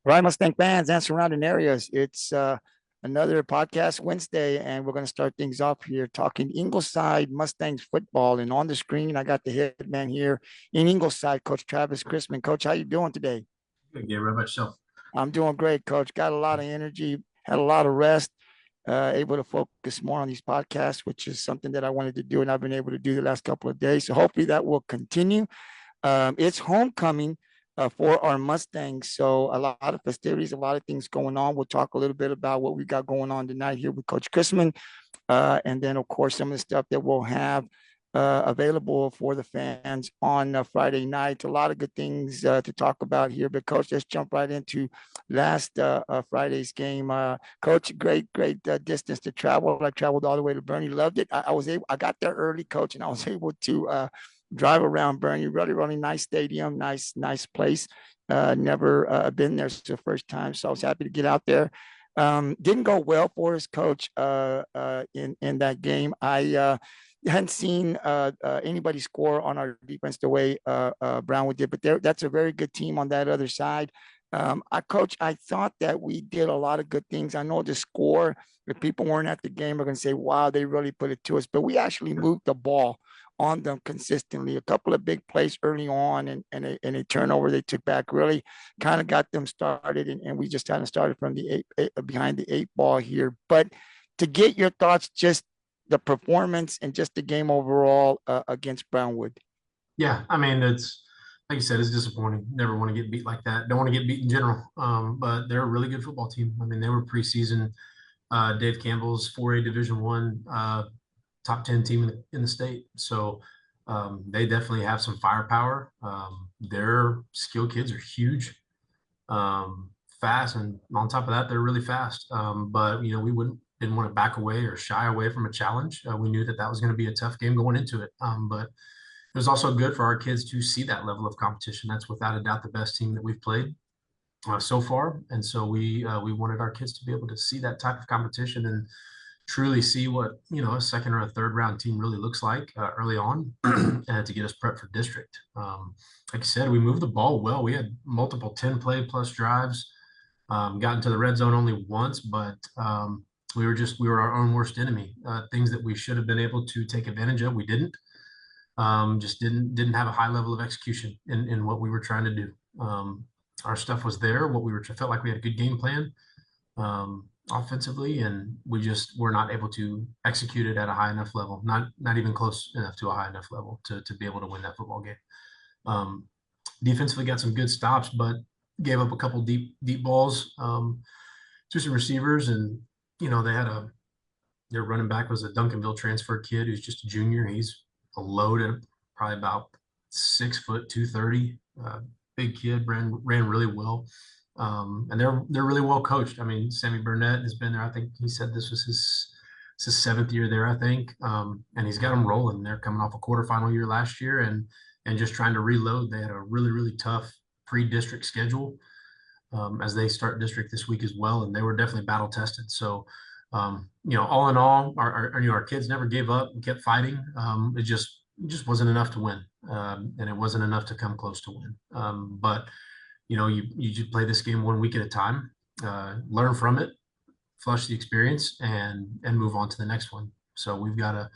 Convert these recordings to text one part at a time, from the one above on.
Right, Mustang fans and surrounding areas. It's another podcast Wednesday, and we're going to start things off here talking Ingleside Mustangs football. And on the screen, I got the head man here in Ingleside, Coach Travis Chrisman. Coach, how you doing today? Good, Gabriel. How about yourself? I'm doing great, Coach. Got a lot of energy, had a lot of rest, able to focus more on these podcasts, which is something that I wanted to do, and I've been able to do the last couple of days. So hopefully that will continue. It's homecoming for our Mustangs. So a lot of festivities, a lot of things going on. We'll talk a little bit about what we got going on tonight here with Coach Chrisman. And then, of course, some of the stuff that we'll have available for the fans on Friday night. A lot of good things to talk about here. But, Coach, let's jump right into last Friday's game. Coach, great distance to travel. I traveled all the way to Bernie. Loved it. I got there early, Coach, and I was able to drive around Bernie. Really nice stadium, nice place. Never been there. It's the first time, so I was happy to get out there. Didn't go well for us, Coach, in that game. I hadn't seen anybody score on our defense the way Brownwood did, but that's a very good team on that other side. Coach, I thought that we did a lot of good things. I know the score, if people weren't at the game, are going to say, wow, they really put it to us, but we actually moved the ball on them consistently. A couple of big plays early on and a turnover they took back really kind of got them started. And we just kind of started from the behind the eight ball here. But to get your thoughts, just the performance and just the game overall against Brownwood. Yeah, I mean, it's like you said, it's disappointing. Never want to get beat like that. Don't want to get beat in general. But they're a really good football team. I mean, they were preseason. Dave Campbell's 4A Division One top 10 team in the state. So they definitely have some firepower. Their skill kids are huge, fast, and on top of that, they're really fast. But we didn't want to back away or shy away from a challenge. We knew that was going to be a tough game going into it. But it was also good for our kids to see that level of competition. That's without a doubt the best team that we've played so far, and so we wanted our kids to be able to see that type of competition and truly see what a second or a third round team really looks like early on, and to get us prepped for district. Like you said, we moved the ball well. We had multiple 10-play plus drives. Got into the red zone only once, but we were our own worst enemy. Things that we should have been able to take advantage of, we didn't. Just didn't have a high level of execution in what we were trying to do. Our stuff was there. Felt like we had a good game plan offensively, and we just were not able to execute it at a high enough level, not even close enough to a high enough level to be able to win that football game. Defensively got some good stops, but gave up a couple deep balls to some receivers, and their running back was a Duncanville transfer kid who's just a junior. He's a load at probably about 6 foot 230. Big kid, ran really well. And they're really well coached. I mean, Sammy Burnett has been there. I think he said this was his seventh year there, I think. And he's got them rolling. They're coming off a quarterfinal year last year and just trying to reload. They had a really tough pre-district schedule as they start district this week as well. And they were definitely battle tested. So, all in all, our kids never gave up and kept fighting. It just wasn't enough to win. And it wasn't enough to come close to win. But you just play this game 1 week at a time, learn from it, flush the experience, and move on to the next one. So we've got a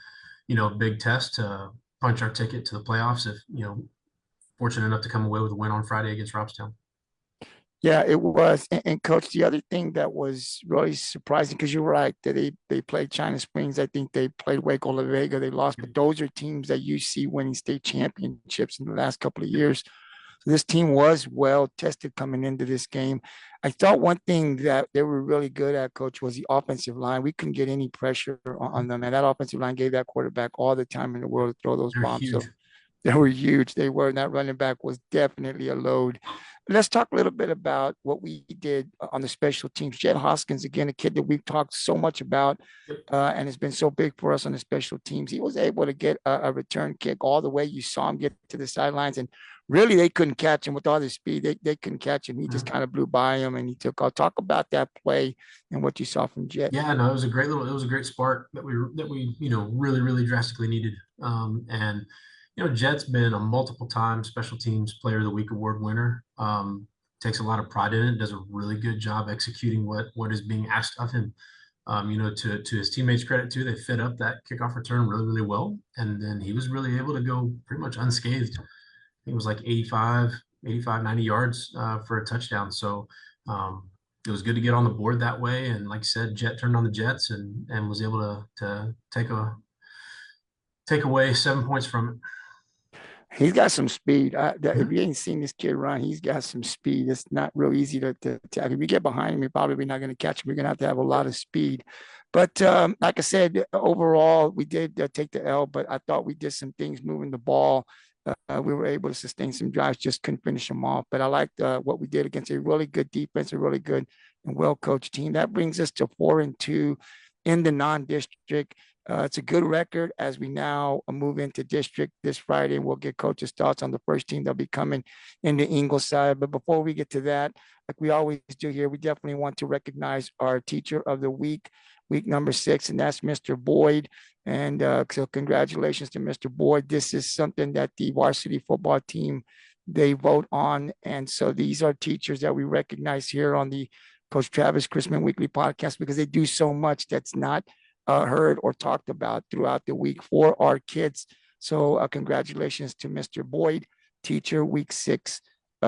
big test to punch our ticket to the playoffs if fortunate enough to come away with a win on Friday against Robstown. Yeah, it was. And Coach, the other thing that was really surprising, because you're right, that they played China Springs. I think they played Waco La Vega. They lost, but those are teams that you see winning state championships in the last couple of years. So this team was well tested coming into this game. I thought one thing that they were really good at, Coach, was the offensive line. We couldn't get any pressure on them, and that offensive line gave that quarterback all the time in the world to throw those They're bombs. So huge. they were huge. They were, and that running back was definitely a load. Let's talk a little bit about what we did on the special teams. Jett Hoskins, again, a kid that we've talked so much about and has been so big for us on the special teams. He was able to get a return kick all the way. You saw him get to the sidelines, and really they couldn't catch him with all the speed. They couldn't catch him. He just kind of blew by him, and he took off. Talk about that play and what you saw from Jett. Yeah, no, it was a great spark that we really drastically needed. Jett's been a multiple time special teams player of the week award winner. takes a lot of pride in it, does a really good job executing what is being asked of him. To his teammates' credit too, they fit up that kickoff return really, really well. And then he was really able to go pretty much unscathed. I think it was like 85, 90 yards for a touchdown. So it was good to get on the board that way. And like I said, Jett turned on the Jets and was able to take away 7 points from it. He's got some speed. If Mhm. you ain't seen this kid run, he's got some speed. It's not real easy to tackle. If you get behind him, you're probably not going to catch him. You're going to have a lot of speed. But like I said, overall, we did take the L, but I thought we did some things moving the ball. We were able to sustain some drives, just couldn't finish them off. But I liked what we did against a really good defense, a really good and well-coached team. That brings us to 4-2 in the non-district. It's a good record as we now move into district this Friday. We'll get coaches' thoughts on the first team that'll be coming into Ingleside. But before we get to that, like we always do here, we definitely want to recognize our teacher of the week number 6, and that's Mr. Boyd. And so congratulations to Mr. Boyd. This is something that the varsity football team, they vote on. And so these are teachers that we recognize here on the Coach Travis Chrisman Weekly Podcast because they do so much that's not heard or talked about throughout the week for our kids. So congratulations to Mr. Boyd, teacher week 6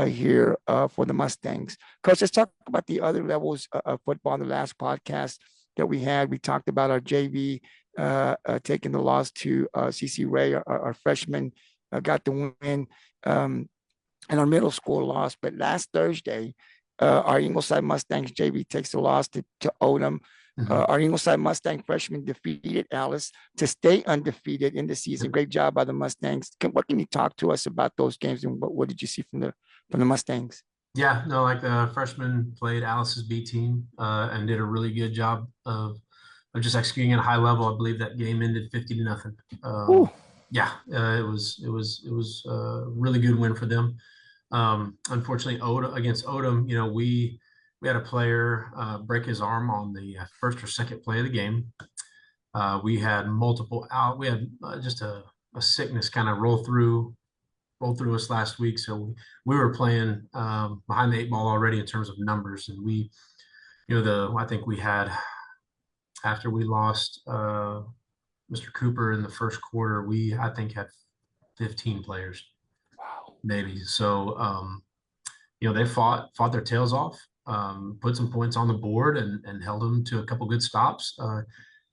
here for the Mustangs. Coach, let's talk about the other levels of football. In the last podcast that we had, we talked about our JV taking the loss to CC Ray, our freshman got the win, and our middle school lost. But last Thursday, our Ingleside Mustangs JV takes the loss to Odom. Our Ingleside Mustang freshman defeated Alice to stay undefeated in the season. Great job by the Mustangs. What can you talk to us about those games and what did you see from the Mustangs? Yeah, no, like the freshman played Alice's B team and did a really good job of just executing at a high level. I believe that game ended 50-0. Yeah, it was a really good win for them. Unfortunately, against Odom, we had a player break his arm on the first or second play of the game. We had multiple out. We had just a sickness kind of roll through us last week. So we were playing behind the 8 ball already in terms of numbers. And I think we had, after we lost Mr. Cooper in the first quarter, I think had 15 players. Wow. Maybe. So, they fought their tails off. Put some points on the board and held them to a couple good stops.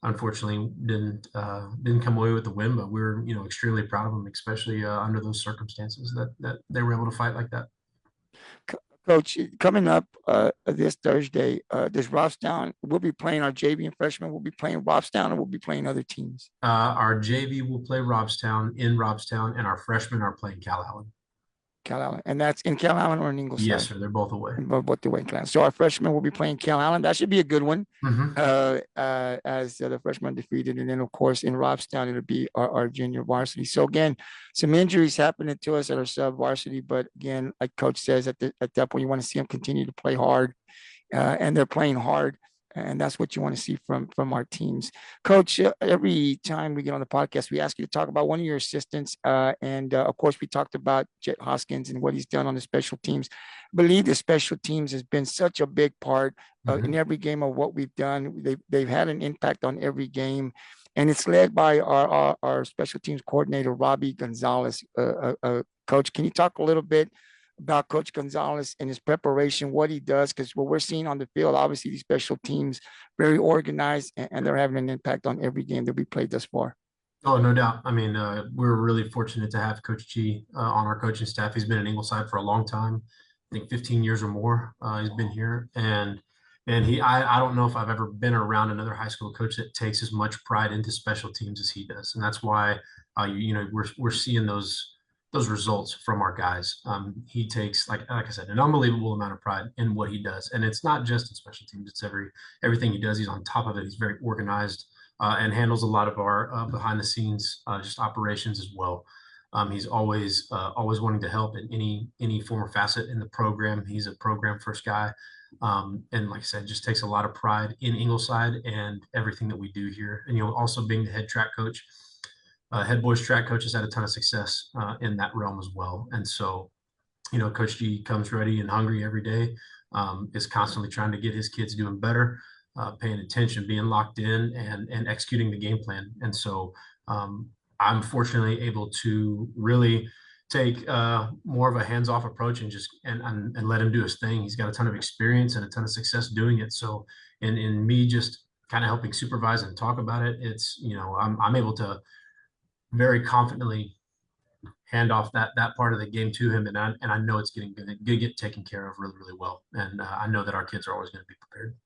Unfortunately, didn't come away with the win, but we're extremely proud of them, especially under those circumstances that they were able to fight like that. Coach, coming up this Thursday, does Robstown, we'll be playing our JV and freshmen, we'll be playing Robstown, or we'll be playing other teams? Our JV will play Robstown in Robstown, and our freshmen are playing Calallen. Calallen, and that's in Calallen or in Ingleside? Yes, sir. They're both away. Both away. So our freshmen will be playing Calallen. That should be a good one. As the freshmen defeated, and then of course in Robstown it'll be our junior varsity. So again, some injuries happening to us at our sub varsity, but again, like Coach says, at that point you want to see them continue to play hard, and they're playing hard. And that's what you want to see from our teams. Coach, every time we get on the podcast, we ask you to talk about one of your assistants. And of course, we talked about Jett Hoskins and what he's done on the special teams. I believe the special teams has been such a big part in every game of what we've done. They've had an impact on every game. And it's led by our special teams coordinator, Robby Gonzales. Coach, can you talk a little bit about Coach Gonzales and his preparation, what he does? Because what we're seeing on the field, obviously these special teams, very organized, and they're having an impact on every game that we played thus far. Oh, no doubt. I mean, we're really fortunate to have Coach G on our coaching staff. He's been in Ingleside for a long time, I think 15 years or more. He's been here, and I don't know if I've ever been around another high school coach that takes as much pride into special teams as he does, and that's why we're seeing those results from our guys. He takes, like I said, an unbelievable amount of pride in what he does. And it's not just in special teams, it's everything he does. He's on top of it. He's very organized and handles a lot of our behind the scenes just operations as well. He's always wanting to help in any form or facet in the program. He's a program first guy. And like I said, just takes a lot of pride in Ingleside and everything that we do here. And, also being the head track coach, head boys track coach has had a ton of success in that realm as well. And so Coach G comes ready and hungry every day, is constantly trying to get his kids doing better, paying attention, being locked in, and executing the game plan. And so I'm fortunately able to really take more of a hands-off approach and just and let him do his thing. He's got a ton of experience and a ton of success doing it. So in me just kind of helping supervise and talk about it, it's I'm able to very confidently hand off that part of the game to him, and I know it's going to get taken care of really really well, and I know that our kids are always going to be prepared.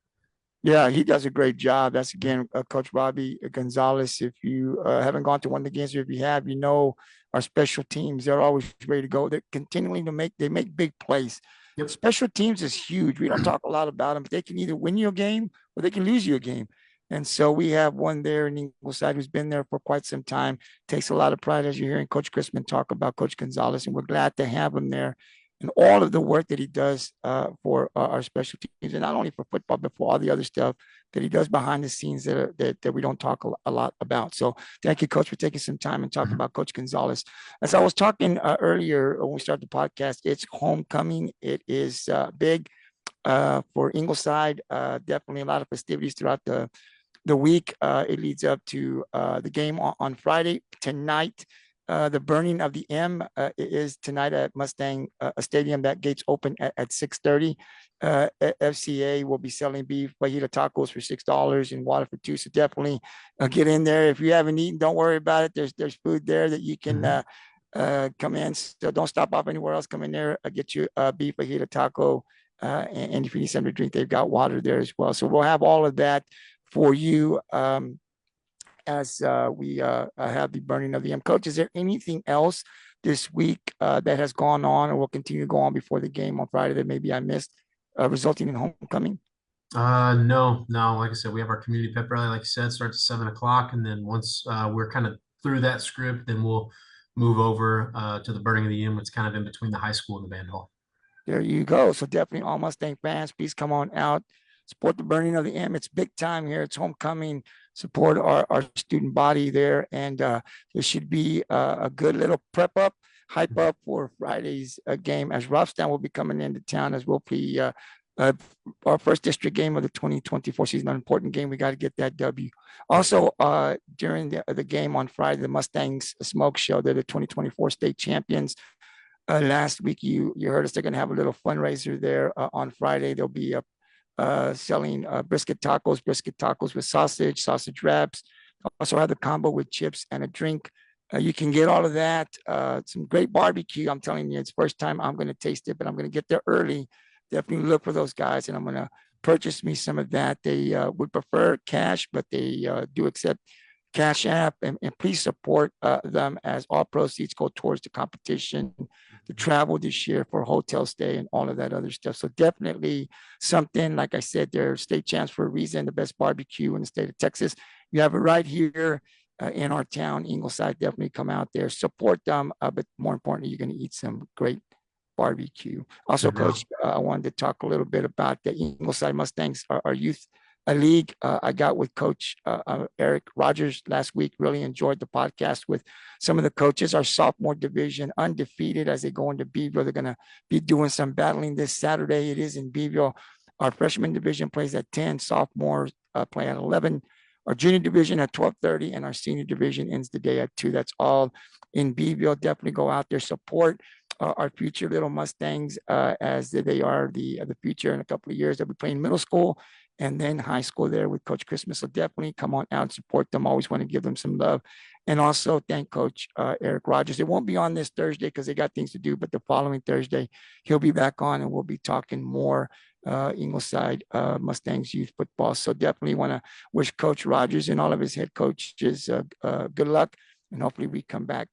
Yeah, he does a great job. That's again, Coach Robby Gonzales. If you haven't gone to one of the games, or if you have, our special teams, they're always ready to go. They're continuing to make big plays. Yep. Special teams is huge. We don't talk a lot about them, but they can either win you a game or they can lose you a game. And so we have one there in Ingleside who's been there for quite some time, takes a lot of pride, as you're hearing Coach Chrisman talk about Coach Gonzales, and we're glad to have him there and all of the work that he does for our special teams, and not only for football, but for all the other stuff that he does behind the scenes that we don't talk a lot about. So thank you, Coach, for taking some time and talking about Coach Gonzales. As I was talking earlier when we started the podcast, it's homecoming. It is big for Ingleside. Definitely a lot of festivities throughout the week. It leads up to the game on Friday. Tonight, the burning of the M is tonight at Mustang Stadium. That gates open at 6:30. FCA will be selling beef fajita tacos for $6 and water for $2. So definitely get in there. If you haven't eaten, don't worry about it. There's food there that you can come in. So don't stop off anywhere else. Come in there, get you a beef fajita taco. And if you need something to drink, they've got water there as well. So we'll have all of that for you as we have the burning of the M. Coach, is there anything else this week that has gone on or will continue to go on before the game on Friday that maybe I missed, resulting in homecoming? No. Like I said, we have our community pep rally, like you said, starts at 7 o'clock. And then once we're kind of through that script, then we'll move over to the burning of the M. It's kind of in between the high school and the band hall. There you go. So definitely all Mustang fans, please come on out, support the burning of the M. It's big time here. It's homecoming. Support our student body there. And there should be a good little prep up, hype up for Friday's game, as Robstown will be coming into town, as will be our first district game of the 2024 season. An important game. We got to get that W. Also, during the game on Friday, the Mustangs Smoke Show, they're the 2024 state champions. Last week, you heard us. They're going to have a little fundraiser there on Friday. They'll be selling brisket tacos with sausage wraps. Also have the combo with chips and a drink. You can get all of that. Some great barbecue. I'm telling you, it's first time I'm going to taste it, but I'm going to get there early. Definitely look for those guys, and I'm going to purchase me some of that. They would prefer cash, but they do accept Cash App, and please support them, as all proceeds go towards the competition, the travel this year for hotel stay and all of that other stuff. So definitely something, like I said, they're state champs for a reason, the best barbecue in the state of Texas. You have it right here in our town, Ingleside. Definitely come out there, support them, but more importantly, you're going to eat some great barbecue. Also, Coach, I wanted to talk a little bit about the Ingleside Mustangs, our youth a league. I got with Coach Eric Rogers last week. Really enjoyed the podcast with some of the coaches. Our sophomore division, undefeated as they go into Beeville. They're going to be doing some battling this Saturday. It is in Beeville. Our freshman division plays at 10. Sophomores play at 11. Our junior division at 12:30, and our senior division ends the day at 2. That's all in Beeville. Definitely go out there, support our future little Mustangs as they are the future. In a couple of years, they'll be playing middle school and then high school there with Coach Chrisman. So definitely come on out and support them. Always want to give them some love. And also thank Coach Eric Rogers. It won't be on this Thursday because they got things to do, but the following Thursday, he'll be back on and we'll be talking more Ingleside Mustangs youth football. So definitely want to wish Coach Rogers and all of his head coaches good luck. And hopefully we come back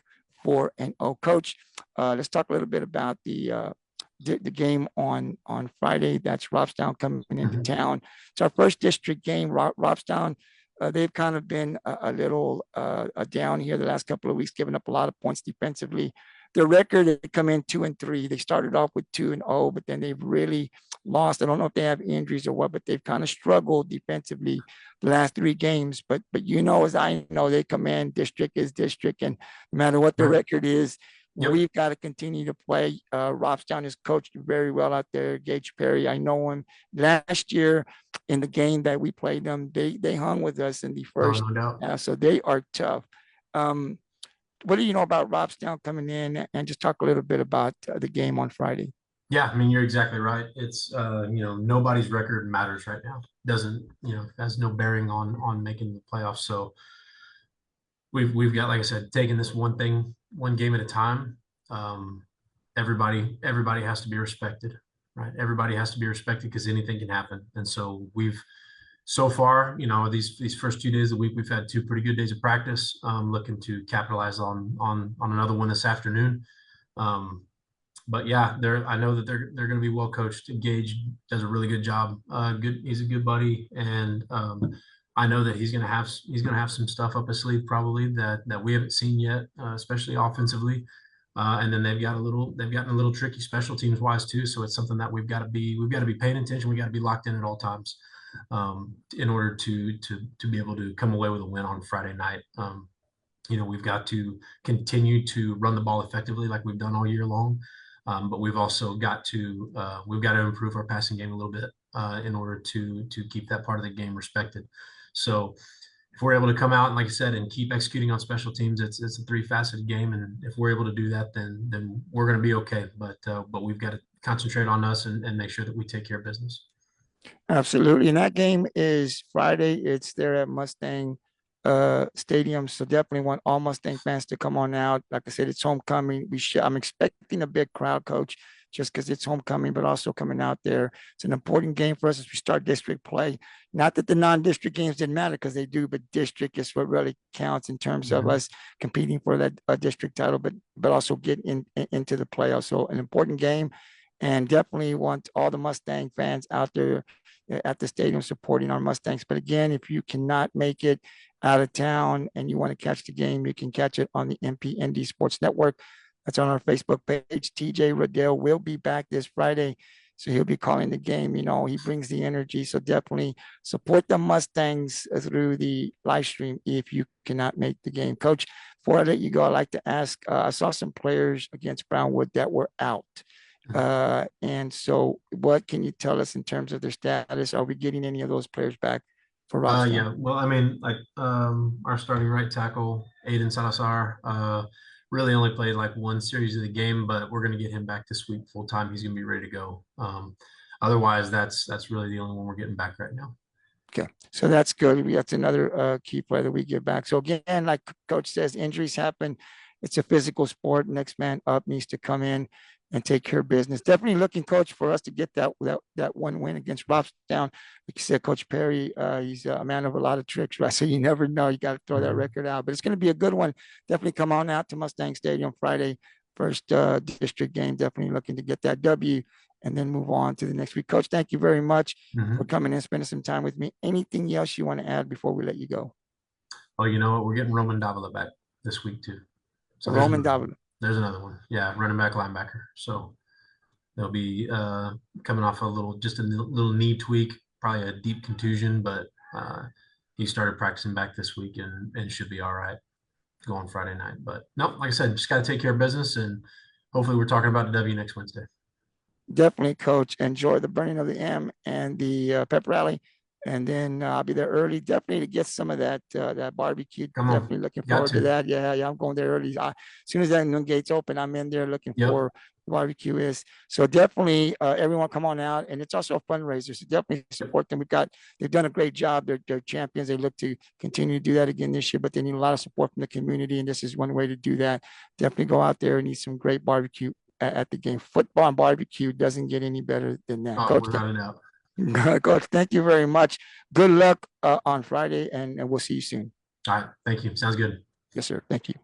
4-0. Coach, let's talk a little bit about the game on Friday. That's Robstown coming into town. It's our first district game. Robstown, they've kind of been a little down here the last couple of weeks, giving up a lot of points defensively. Their record, they come in 2-3. They started off with 2-0, but then they've really lost. I don't know if they have injuries or what, but they've kind of struggled defensively the last 3 games. But as I know, they come in, district is district, and no matter what the record is, Yep. We've got to continue to play. Robstown is coached very well out there. Gage Perry, I know him. Last year in the game that we played them, they hung with us in the first. No doubt. So they are tough. What do you know about Robstown coming in, and just talk a little bit about the game on Friday? Yeah, I mean, you're exactly right. It's nobody's record matters right now. Doesn't, has no bearing on making the playoffs. So we've got, like I said, taking this one game at a time. Everybody has to be respected, right? Everybody has to be respected because anything can happen. And so so far, these first 2 days of the week, we've had 2 pretty good days of practice. Looking to capitalize on another one this afternoon. But yeah, I know that they're going to be well coached. Gage does a really good job. He's a good buddy, and I know that he's going to have some stuff up his sleeve probably that we haven't seen yet, especially offensively. And then they've gotten a little tricky special teams wise too. So it's something that we've got to be paying attention. We got to be locked in at all times in order to be able to come away with a win on Friday night. We've got to continue to run the ball effectively like we've done all year long. But we've also got to improve our passing game a little bit in order to keep that part of the game respected. So if we're able to come out and, like I said, and keep executing on special teams, it's a 3-faceted game, and if we're able to do that, then we're going to be okay. But we've got to concentrate on us and make sure that we take care of business. Absolutely, and that game is Friday. It's there at Mustang Stadium, so definitely want all Mustang fans to come on out. Like I said, it's homecoming. I'm expecting a big crowd, Coach, just because it's homecoming, but also coming out there. It's an important game for us as we start district play. Not that the non-district games didn't matter, because they do, but district is what really counts in terms of us competing for that district title, but also getting into the playoffs. So an important game, and definitely want all the Mustang fans out there at the stadium supporting our Mustangs. But again, if you cannot make it out of town and you want to catch the game, you can catch it on the MPND Sports Network. That's on our Facebook page. TJ Riddell will be back this Friday, so he'll be calling the game. He brings the energy, so definitely support the Mustangs through the live stream if you cannot make the game. Coach, before I let you go, I'd like to ask, I saw some players against Brownwood that were out. And so what can you tell us in terms of their status? Are we getting any of those players back for Robstown? Yeah, well, I mean, like our starting right tackle, Aiden Salazar, really only played like one series of the game, but we're going to get him back this week full time. He's going to be ready to go. Otherwise, that's really the only one we're getting back right now. Okay, so that's good. That's another key player that we get back. So again, like Coach says, injuries happen. It's a physical sport. Next man up needs to come in and take care of business. Definitely looking, Coach, for us to get that one win against Robstown. Like you said, Coach Perry, he's a man of a lot of tricks, right? So you never know. You got to throw that record out. But it's going to be a good one. Definitely come on out to Mustang Stadium Friday, first district game. Definitely looking to get that W and then move on to the next week. Coach, thank you very much for coming and spending some time with me. Anything else you want to add before we let you go? Oh, you know what? We're getting Roman Davila back this week too. So Roman Davila. There's another one. Yeah, running back, linebacker. So they'll be coming off a little knee tweak, probably a deep contusion, but he started practicing back this week and should be all right going Friday night. But no, like I said, just got to take care of business, and hopefully we're talking about the W next Wednesday. Definitely, Coach. Enjoy the burning of the M and the pep rally. And then I'll be there early, definitely to get some of that barbecue. Definitely looking forward to that. Yeah, I'm going there early. As soon as that gates open, I'm in there looking for the barbecue is. So definitely, everyone come on out, and it's also a fundraiser. So definitely support them. They've done a great job. They're champions. They look to continue to do that again this year, but they need a lot of support from the community, and this is one way to do that. Definitely go out there and eat some great barbecue at the game. Football and barbecue doesn't get any better than that. Coach, without a doubt. Coach, thank you very much. Good luck on Friday, and we'll see you soon. All right. Thank you. Sounds good. Yes, sir. Thank you.